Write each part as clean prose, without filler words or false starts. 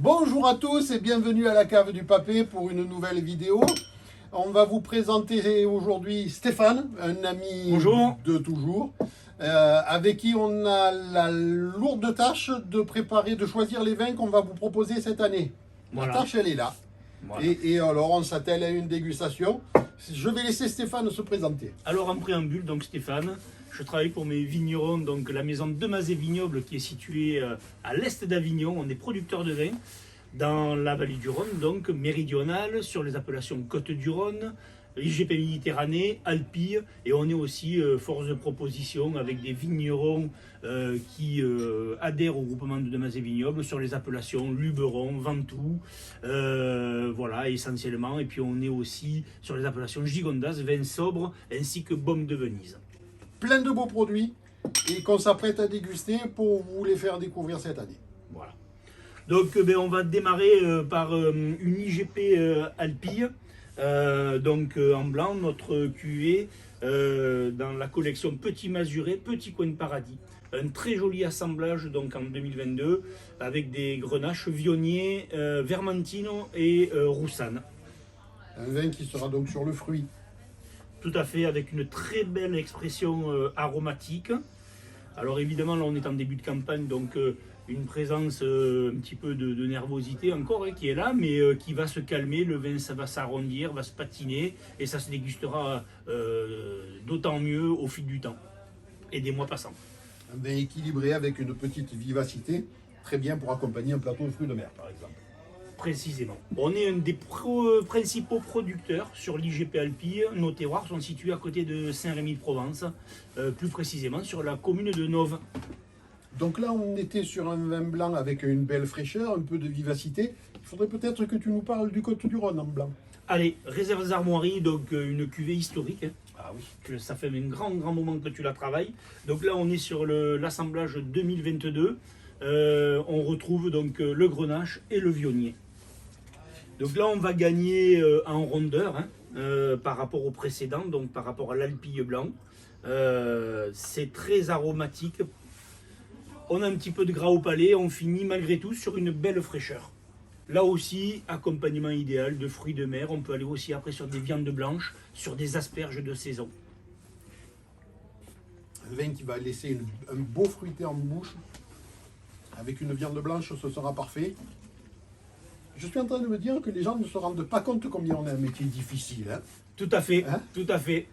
Bonjour à tous et bienvenue à la cave du Papé pour une nouvelle vidéo. On va vous présenter aujourd'hui Stéphane, un ami Bonjour. de toujours, avec qui on a la lourde tâche de préparer, de choisir les vins qu'on va vous proposer cette année. Voilà. La tâche, elle est là. Voilà. Et alors, on s'attelle à une dégustation. Je vais laisser Stéphane se présenter. Alors en préambule, donc Stéphane, je travaille pour mes vignerons, donc la maison Demazé Vignoble qui est située à l'est d'Avignon. On est producteur de vin dans la vallée du Rhône, donc méridionale, sur les appellations Côte du Rhône, IGP Méditerranée, Alpille, et on est aussi force de proposition avec des vignerons qui adhèrent au groupement de Demazé Vignoble sur les appellations Luberon, Ventoux, voilà essentiellement, et puis on est aussi sur les appellations Gigondas, vin sobre, ainsi que Baume de Venise. Plein de beaux produits et qu'on s'apprête à déguster pour vous les faire découvrir cette année. Voilà. Donc on va démarrer par une IGP Alpille. En blanc, notre cuvée dans la collection Petit Mazuret, Petit Coin de Paradis. Un très joli assemblage donc en 2022 avec des grenaches Viognier, Vermentino et Roussanne. Un vin qui sera donc sur le fruit. Tout à fait, avec une très belle expression aromatique. Alors évidemment, là on est en début de campagne, donc une présence un petit peu de nervosité encore qui est là, mais qui va se calmer, le vin ça va s'arrondir, va se patiner, et ça se dégustera d'autant mieux au fil du temps et des mois passants. Un vin équilibré avec une petite vivacité, très bien pour accompagner un plateau de fruits de mer par exemple. Précisément. On est un des principaux producteurs sur l'IGP Alpille. Nos terroirs sont situés à côté de Saint-Rémy-de-Provence, plus précisément sur la commune de Nove. Donc là, on était sur un vin blanc avec une belle fraîcheur, un peu de vivacité. Il faudrait peut-être que tu nous parles du Côte du Rhône en blanc. Allez, Réserves Armoiries, donc une cuvée historique. Ah oui. Que ça fait un grand moment que tu la travailles. Donc là, on est sur l'assemblage 2022. On retrouve donc le Grenache et le Viognier. Donc là, on va gagner en rondeur par rapport au précédent, donc par rapport à l'Alpille blanc. C'est très aromatique. On a un petit peu de gras au palais, on finit malgré tout sur une belle fraîcheur. Là aussi, accompagnement idéal de fruits de mer. On peut aller aussi après sur des viandes blanches, sur des asperges de saison. Un vin qui va laisser un beau fruité en bouche. Avec une viande blanche, ce sera parfait. Je suis en train de me dire que les gens ne se rendent pas compte combien on a un métier difficile. Hein. Tout à fait, Hein, tout à fait.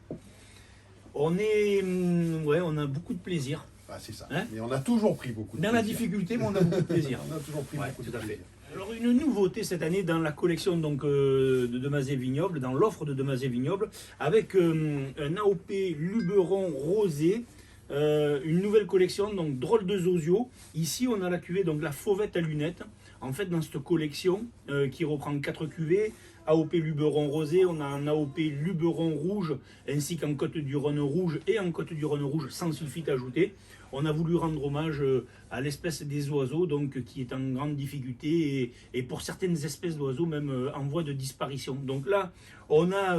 On a beaucoup de plaisir. ah, c'est ça. Hein, mais on a toujours pris beaucoup de dans la plaisir. difficulté, mais on a beaucoup de plaisir. On a toujours pris Ouais, beaucoup de tout à fait. plaisir. Alors une nouveauté cette année dans la collection donc, de Demazé Vignoble, dans l'offre de Demazé Vignoble, avec un AOP Luberon rosé, une nouvelle collection, donc drôle de Zozio. Ici on a la cuvée, donc la fauvette à lunettes. En fait dans cette collection qui reprend 4 cuvées, AOP Luberon rosé, on a un AOP Luberon rouge, ainsi qu'en Côte du Rhône rouge et en Côte du Rhône rouge sans sulfite ajouté. On a voulu rendre hommage à l'espèce des oiseaux, donc qui est en grande difficulté et pour certaines espèces d'oiseaux même en voie de disparition. Donc là, on a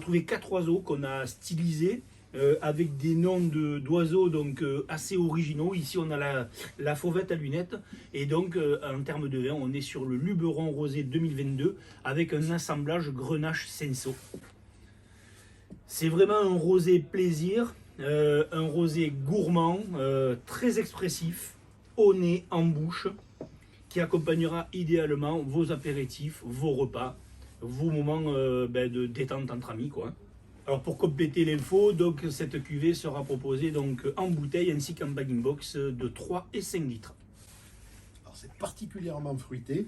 trouvé 4 oiseaux qu'on a stylisés avec des noms d'oiseaux donc assez originaux. Ici, on a la fauvette à lunettes et donc en termes de vin, on est sur le Luberon rosé 2022 avec un assemblage Grenache Senso. C'est vraiment un rosé plaisir. Un rosé gourmand, très expressif, au nez, en bouche, qui accompagnera idéalement vos apéritifs, vos repas, vos moments de détente entre amis, quoi. Alors pour compléter l'info, donc cette cuvée sera proposée donc en bouteille ainsi qu'en bag-in box de 3 et 5 litres. Alors c'est particulièrement fruité.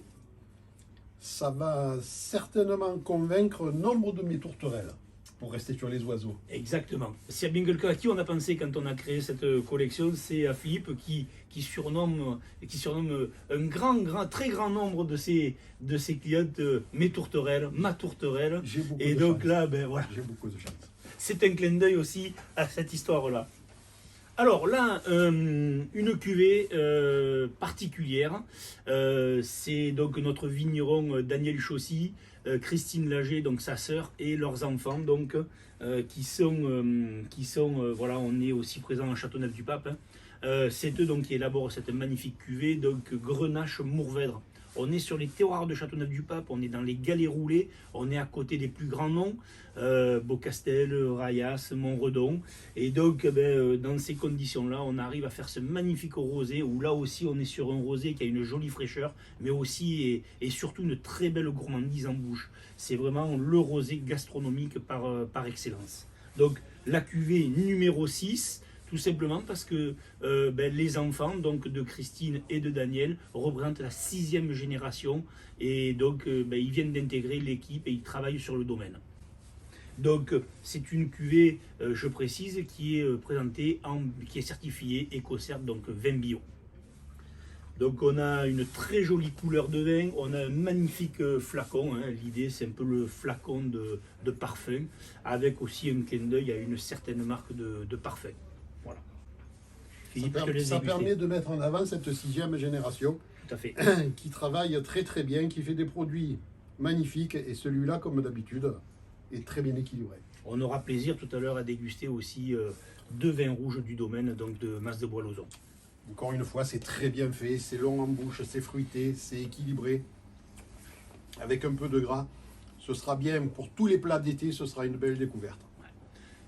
Ça va certainement convaincre nombre de mes tourterelles, pour rester sur les oiseaux. Exactement. S'il y a bien quelqu'un à qui on a pensé quand on a créé cette collection, c'est à Philippe qui surnomme un très grand nombre de ses clientes mes tourterelles, ma tourterelle. J'ai beaucoup Et de donc chance. là, ben voilà, J'ai beaucoup de chance. c'est un clin d'œil aussi à cette histoire-là. Alors là, une cuvée particulière, c'est donc notre vigneron Daniel Chaussy, Christine Lager, donc sa sœur, et leurs enfants, donc qui sont voilà, on est aussi présent à Châteauneuf-du-Pape. C'est eux donc qui élaborent cette magnifique cuvée, donc Grenache Mourvèdre. On est sur les terroirs de Châteauneuf-du-Pape, on est dans les galets roulés, on est à côté des plus grands noms, Beaucastel, Rayas, Montredon. Et donc, dans ces conditions-là, on arrive à faire ce magnifique rosé, où là aussi, on est sur un rosé qui a une jolie fraîcheur, mais aussi et surtout une très belle gourmandise en bouche. C'est vraiment le rosé gastronomique par excellence. Donc, la cuvée numéro 6, tout simplement parce que les enfants donc, de Christine et de Daniel représentent la 6e génération et donc ils viennent d'intégrer l'équipe et ils travaillent sur le domaine. Donc c'est une cuvée, je précise, qui est présentée, qui est certifiée EcoCert, donc vin bio. Donc on a une très jolie couleur de vin, on a un magnifique flacon, hein. L'idée c'est un peu le flacon de parfum, avec aussi un clin d'œil à une certaine marque de parfum. Voilà. Philippe, ça permet de mettre en avant cette 6e génération. Tout à fait. Qui travaille très très bien, qui fait des produits magnifiques, et celui-là, comme d'habitude, est très bien équilibré. On aura plaisir tout à l'heure à déguster aussi 2 vins rouges du domaine, donc de Mas de Bois-Lauzon. Encore une fois, c'est très bien fait, c'est long en bouche, c'est fruité, c'est équilibré, avec un peu de gras. Ce sera bien pour tous les plats d'été, ce sera une belle découverte.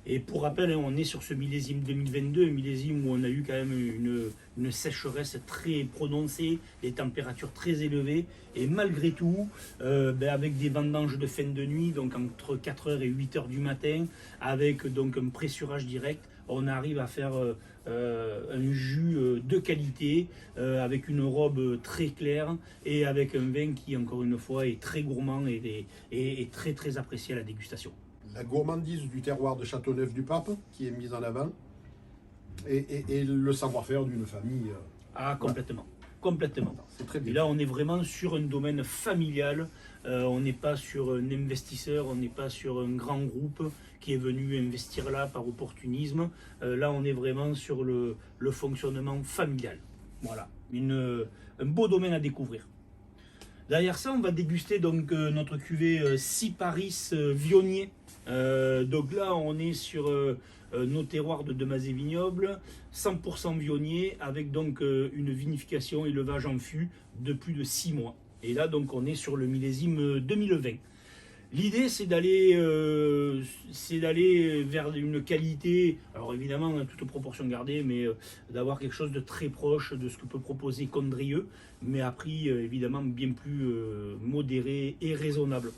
Et pour rappel, on est sur ce millésime 2022, un millésime où on a eu quand même une sécheresse très prononcée, des températures très élevées, et malgré tout, avec des vendanges de fin de nuit, donc entre 4h et 8h du matin, avec donc un pressurage direct, on arrive à faire un jus de qualité, avec une robe très claire, et avec un vin qui, encore une fois, est très gourmand et très très apprécié à la dégustation. La gourmandise du terroir de Châteauneuf-du-Pape qui est mise en avant et le savoir-faire d'une famille. Ah, complètement. Complètement. C'est très bien. Et là, on est vraiment sur un domaine familial. On n'est pas sur un investisseur, on n'est pas sur un grand groupe qui est venu investir là par opportunisme. Là, on est vraiment sur le fonctionnement familial. Voilà. Un beau domaine à découvrir. Derrière ça, on va déguster donc notre cuvée Cyparis Vionnier. Donc là, on est sur nos terroirs de Demazé Vignoble, 100% Vionnier, avec donc une vinification et élevage en fût de plus de 6 mois. Et là, donc, on est sur le millésime 2020. L'idée, c'est d'aller vers une qualité, alors évidemment, toute proportion gardée, mais d'avoir quelque chose de très proche de ce que peut proposer Condrieu, mais à prix évidemment bien plus modéré et raisonnable.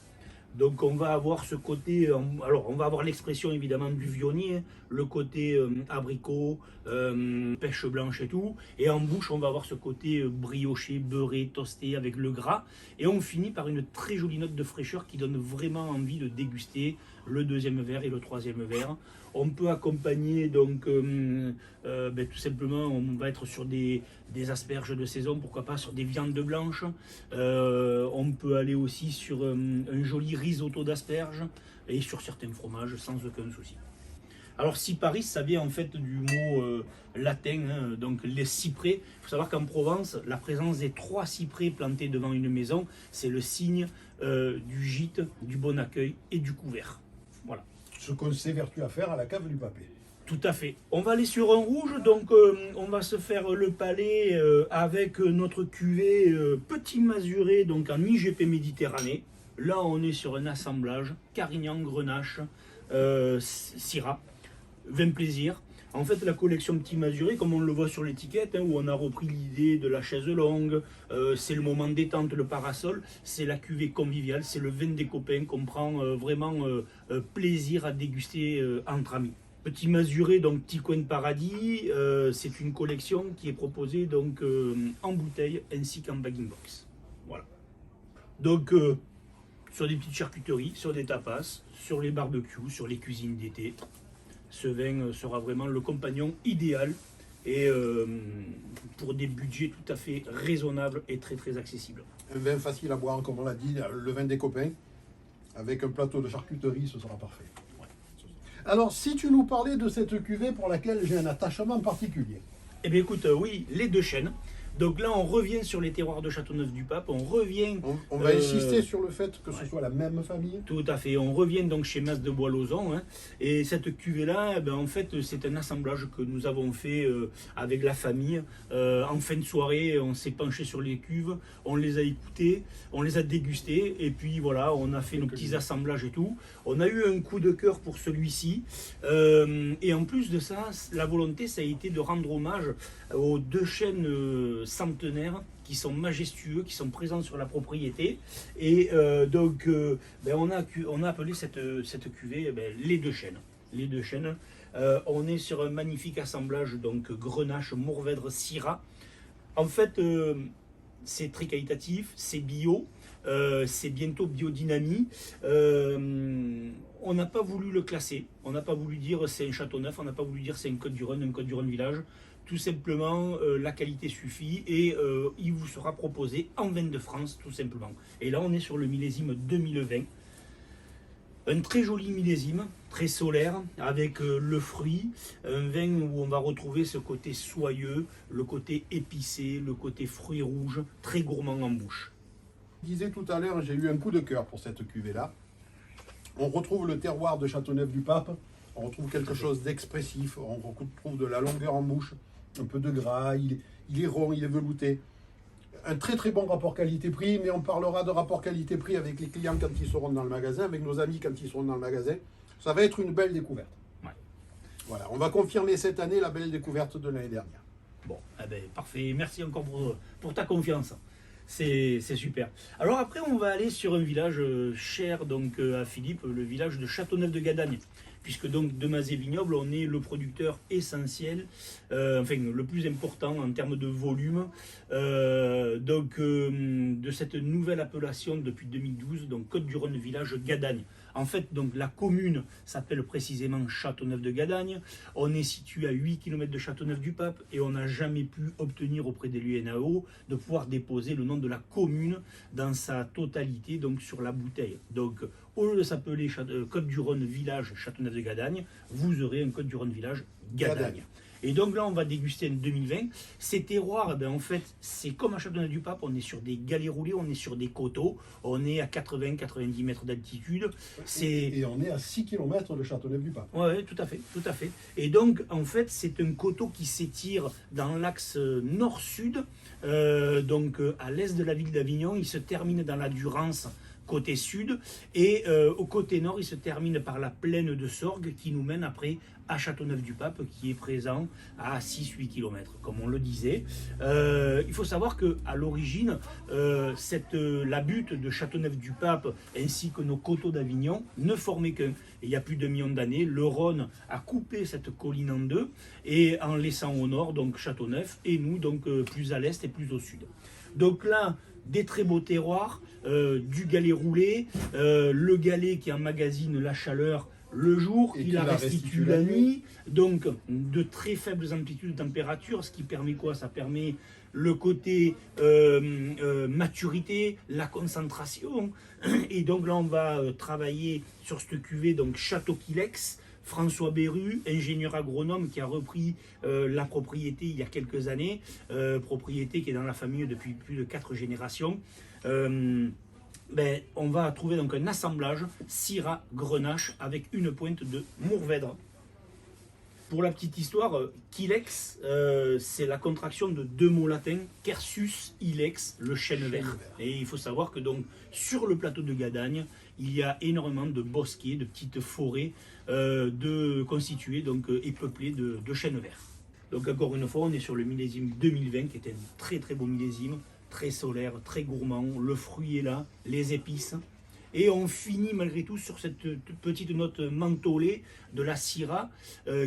Donc on va avoir ce côté, alors on va avoir l'expression évidemment du vionnier, le côté abricot, pêche blanche et tout, et en bouche on va avoir ce côté brioché, beurré, toasté avec le gras, et on finit par une très jolie note de fraîcheur qui donne vraiment envie de déguster le 2e verre et le 3e verre. On peut accompagner donc tout simplement, on va être sur des asperges de saison, pourquoi pas sur des viandes blanches. On peut aller aussi sur un joli risotto d'asperges et sur certains fromages sans aucun souci. Alors Cyparis, ça vient en fait du mot latin, hein, donc les cyprès. Il faut savoir qu'en Provence, la présence des 3 cyprès plantés devant une maison, c'est le signe du gîte, du bon accueil et du couvert. Voilà. Ce qu'on s'évertue à faire à la cave du Papé. Tout à fait. On va aller sur un rouge, donc on va se faire le palais avec notre cuvée Petit Mazuret, donc en IGP Méditerranée. Là, on est sur un assemblage Carignan, Grenache, Syrah, vin plaisir. En fait, la collection Petit Mazuret, comme on le voit sur l'étiquette, hein, où on a repris l'idée de la chaise longue, c'est le moment détente, le parasol, c'est la cuvée conviviale, c'est le vin des copains qu'on prend vraiment plaisir à déguster entre amis. Petit Mazuret, donc petit coin de paradis, c'est une collection qui est proposée donc en bouteille ainsi qu'en bagging box. Voilà. Donc sur des petites charcuteries, sur des tapas, sur les barbecues, sur les cuisines d'été. Ce vin sera vraiment le compagnon idéal et pour des budgets tout à fait raisonnables et très très accessibles. Un vin facile à boire, comme on l'a dit, le vin des copains, avec un plateau de charcuterie, ce sera parfait. Ouais. Alors, si tu nous parlais de cette cuvée pour laquelle j'ai un attachement particulier. Eh bien écoute, oui, les 2 chênes. Donc là, on revient sur les terroirs de Châteauneuf-du-Pape, on revient... On va insister sur le fait que ce soit la même famille. Tout à fait, on revient donc chez Mas de Bois-Lauzon, hein, et cette cuvée-là, en fait, c'est un assemblage que nous avons fait avec la famille. En fin de soirée, on s'est penché sur les cuves, on les a écoutées, on les a dégustées, et puis voilà, on a fait nos petits assemblages et tout. On a eu un coup de cœur pour celui-ci, et en plus de ça, la volonté, ça a été de rendre hommage aux deux chênes centenaires qui sont majestueux, qui sont présents sur la propriété. Et on a appelé cette cuvée les deux chênes. Les deux chênes. On est sur un magnifique assemblage, donc Grenache, Mourvèdre, Syrah. En fait, c'est très qualitatif, c'est bio, c'est bientôt biodynamie. On n'a pas voulu le classer, on n'a pas voulu dire c'est un Châteauneuf, on n'a pas voulu dire c'est un Côtes-du-Rhône village. Tout simplement, la qualité suffit et il vous sera proposé en vin de France, tout simplement. Et là, on est sur le millésime 2020. Un très joli millésime, très solaire, avec le fruit, un vin où on va retrouver ce côté soyeux, le côté épicé, le côté fruits rouges, très gourmand en bouche. Je disais tout à l'heure, j'ai eu un coup de cœur pour cette cuvée-là. On retrouve le terroir de Châteauneuf-du-Pape, on retrouve quelque chose d'expressif, on retrouve de la longueur en bouche, un peu de gras, il est rond, il est velouté. Un très très bon rapport qualité-prix, mais on parlera de rapport qualité-prix avec les clients quand ils seront dans le magasin, avec nos amis quand ils seront dans le magasin. Ça va être une belle découverte. Ouais. Voilà, on va confirmer cette année la belle découverte de l'année dernière. Bon, parfait, merci encore pour ta confiance. C'est super. Alors après, on va aller sur un village cher donc à Philippe, le village de Châteauneuf-de-Gadagne. Puisque donc de Mazet Vignoble, on est le producteur essentiel, le plus important en termes de volume, de cette nouvelle appellation depuis 2012, donc Côtes-du-Rhône village Gadagne. En fait, donc la commune s'appelle précisément Châteauneuf-de-Gadagne. On est situé à 8 km de Châteauneuf-du-Pape et on n'a jamais pu obtenir auprès de l'UNAO de pouvoir déposer le nom de la commune dans sa totalité donc sur la bouteille. Donc au lieu de s'appeler Côtes-du-Rhône village Châteauneuf-de-Gadagne, vous aurez un Côtes-du-Rhône village Gadagne. Et donc là, on va déguster en 2020. Ces terroirs, en fait, c'est comme à Châteauneuf-du-Pape, on est sur des galets roulés, on est sur des coteaux, on est à 80-90 mètres d'altitude. Et on est à 6 km de Châteauneuf-du-Pape. Oui, tout à fait, tout à fait. Et donc, en fait, c'est un coteau qui s'étire dans l'axe nord-sud, à l'est de la ville d'Avignon. Il se termine dans la Durance, côté sud, et au côté nord, il se termine par la plaine de Sorgues qui nous mène après à Châteauneuf-du-Pape, qui est présent à 6-8 km, comme on le disait. Il faut savoir qu'à l'origine, la butte de Châteauneuf-du-Pape ainsi que nos coteaux d'Avignon ne formaient qu'un. Il y a plus de 1 million d'années, le Rhône a coupé cette colline en deux, et en laissant au nord donc Châteauneuf, et nous donc plus à l'est et plus au sud. Donc là, des très beaux terroirs, du galet roulé, le galet qui emmagasine la chaleur le jour, qui la restitue la nuit, donc de très faibles amplitudes de température, ce qui permet quoi? Ça permet le côté maturité, la concentration, et donc là on va travailler sur cette cuvée, donc Château Quilex, François Berru, ingénieur agronome qui a repris la propriété il y a quelques années, propriété qui est dans la famille depuis plus de 4 générations. On va trouver donc un assemblage Syrah Grenache avec une pointe de Mourvèdre. Pour la petite histoire, Quilex, c'est la contraction de 2 mots latins, Quercus ilex, le chêne vert. Et il faut savoir que donc sur le plateau de Gadagne, il y a énormément de bosquets, de petites forêts constituées et peuplées de chênes verts. Donc encore une fois, on est sur le millésime 2020 qui est un très très beau millésime, très solaire, très gourmand, le fruit est là, les épices. Et on finit malgré tout sur cette petite note mentholée de la Syrah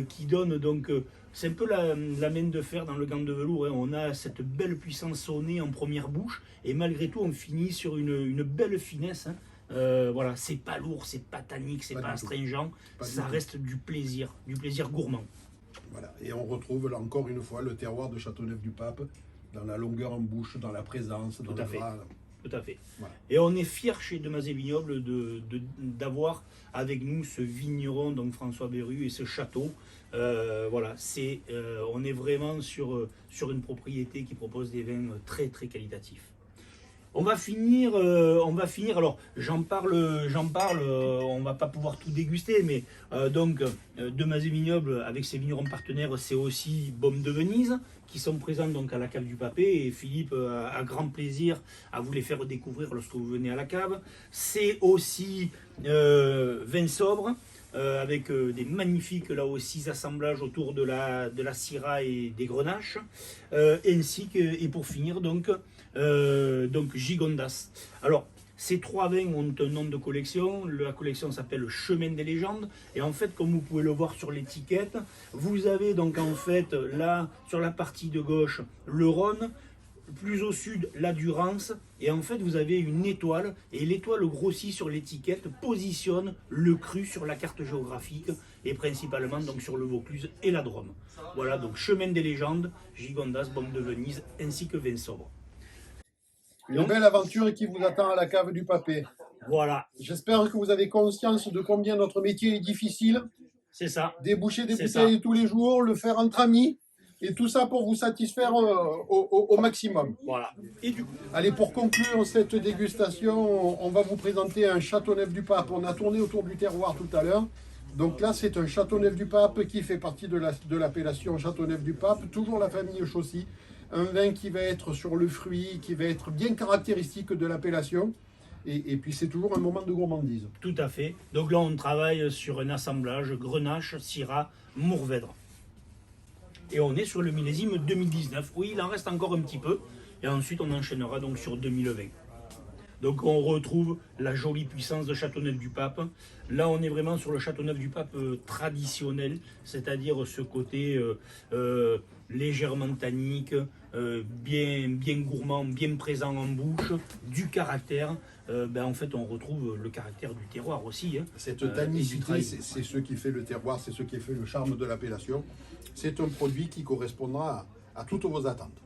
qui donne donc, c'est un peu la main de fer dans le gant de velours, hein. On a cette belle puissance au nez en première bouche et malgré tout on finit sur une belle finesse, hein. Voilà, c'est pas lourd, c'est pas tannique, c'est pas astringent, ça reste du plaisir gourmand. Voilà, et on retrouve là encore une fois le terroir de Châteauneuf-du-Pape dans la longueur en bouche, dans la présence, dans le gras. Tout à fait. Voilà. Et on est fiers chez Demazé Vignoble d'avoir avec nous ce vigneron, donc François Berru, et ce château. Voilà, on est vraiment sur une propriété qui propose des vins très très qualitatifs. On va finir. Alors, j'en parle. On va pas pouvoir tout déguster, mais Demazé Vignoble avec ses vignerons partenaires, c'est aussi Baume de Venise qui sont présents donc à la cave du Papet. Et Philippe a grand plaisir à vous les faire découvrir lorsque vous venez à la cave. C'est aussi vin sobre. Avec des magnifiques là aussi assemblages autour de la Syrah et des Grenaches, ainsi que, et pour finir donc Gigondas. Alors ces trois vins ont un nom de collection, la collection s'appelle Chemin des légendes, et en fait comme vous pouvez le voir sur l'étiquette, vous avez donc en fait là sur la partie de gauche le Rhône, plus au sud la Durance, et en fait vous avez une étoile, et l'étoile grossie sur l'étiquette positionne le cru sur la carte géographique, et principalement donc sur le Vaucluse et la Drôme. Voilà, donc Chemin des légendes, Gigondas, Baume de Venise, ainsi que vin sobre. Une belle aventure qui vous attend à la cave du Papet. Voilà, J'espère que vous avez conscience de combien notre métier est difficile. c'est ça. Déboucher des C'est bouteilles ça. tous les jours, le faire entre amis, et tout ça pour vous satisfaire au maximum. Voilà. Et du coup, Allez, pour conclure cette dégustation, on va vous présenter un Châteauneuf-du-Pape. On a tourné autour du terroir tout à l'heure. Donc là, c'est un Châteauneuf-du-Pape qui fait partie de l'appellation Châteauneuf-du-Pape, toujours la famille Chaussy. Un vin qui va être sur le fruit, qui va être bien caractéristique de l'appellation. Et puis c'est toujours un moment de gourmandise. tout à fait. Donc là, on travaille sur un assemblage Grenache, Syrah, Mourvèdre. Et on est sur le millésime 2019. Oui, il en reste encore un petit peu. Et ensuite, on enchaînera donc sur 2020. Donc on retrouve la jolie puissance de Châteauneuf-du-Pape. Là, on est vraiment sur le Châteauneuf-du-Pape traditionnel, c'est-à-dire ce côté légèrement tannique, bien gourmand, bien présent en bouche, du caractère. En fait, on retrouve le caractère du terroir aussi. Hein. Cette tannicité, c'est ce qui fait le terroir, c'est ce qui fait le charme de l'appellation. C'est un produit qui correspondra à toutes vos attentes.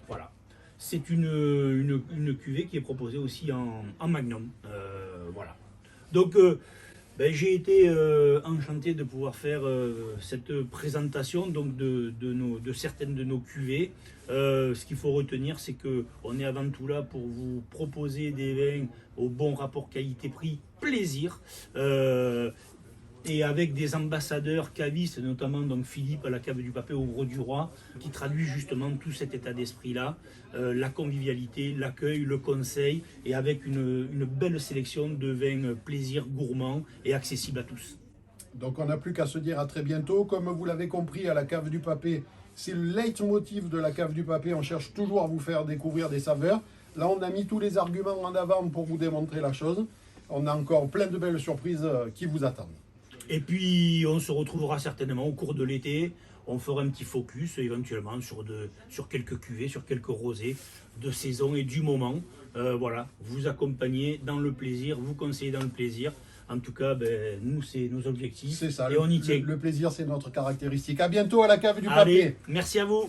Voilà. C'est une cuvée qui est proposée aussi en magnum. Voilà. Donc, j'ai été enchanté de pouvoir faire cette présentation donc de certaines de nos cuvées. Ce qu'il faut retenir, c'est qu'on est avant tout là pour vous proposer des vins au bon rapport qualité-prix, plaisir. Et avec des ambassadeurs cavistes, notamment donc Philippe à la cave du Papet au Gros du Roi, qui traduit justement tout cet état d'esprit-là, la convivialité, l'accueil, le conseil, et avec une belle sélection de vins plaisir, gourmands et accessibles à tous. Donc on n'a plus qu'à se dire à très bientôt. Comme vous l'avez compris, à la cave du Papet, c'est le leitmotiv de la cave du Papet. On cherche toujours à vous faire découvrir des saveurs. Là, on a mis tous les arguments en avant pour vous démontrer la chose. On a encore plein de belles surprises qui vous attendent. Et puis, on se retrouvera certainement au cours de l'été. On fera un petit focus éventuellement sur quelques cuvées, sur quelques rosés de saison et du moment. Voilà, vous accompagner dans le plaisir, vous conseiller dans le plaisir. En tout cas, nous, c'est nos objectifs. C'est ça, et on y tient. Le plaisir, c'est notre caractéristique. À bientôt à la cave du Allez, Papet. merci à vous.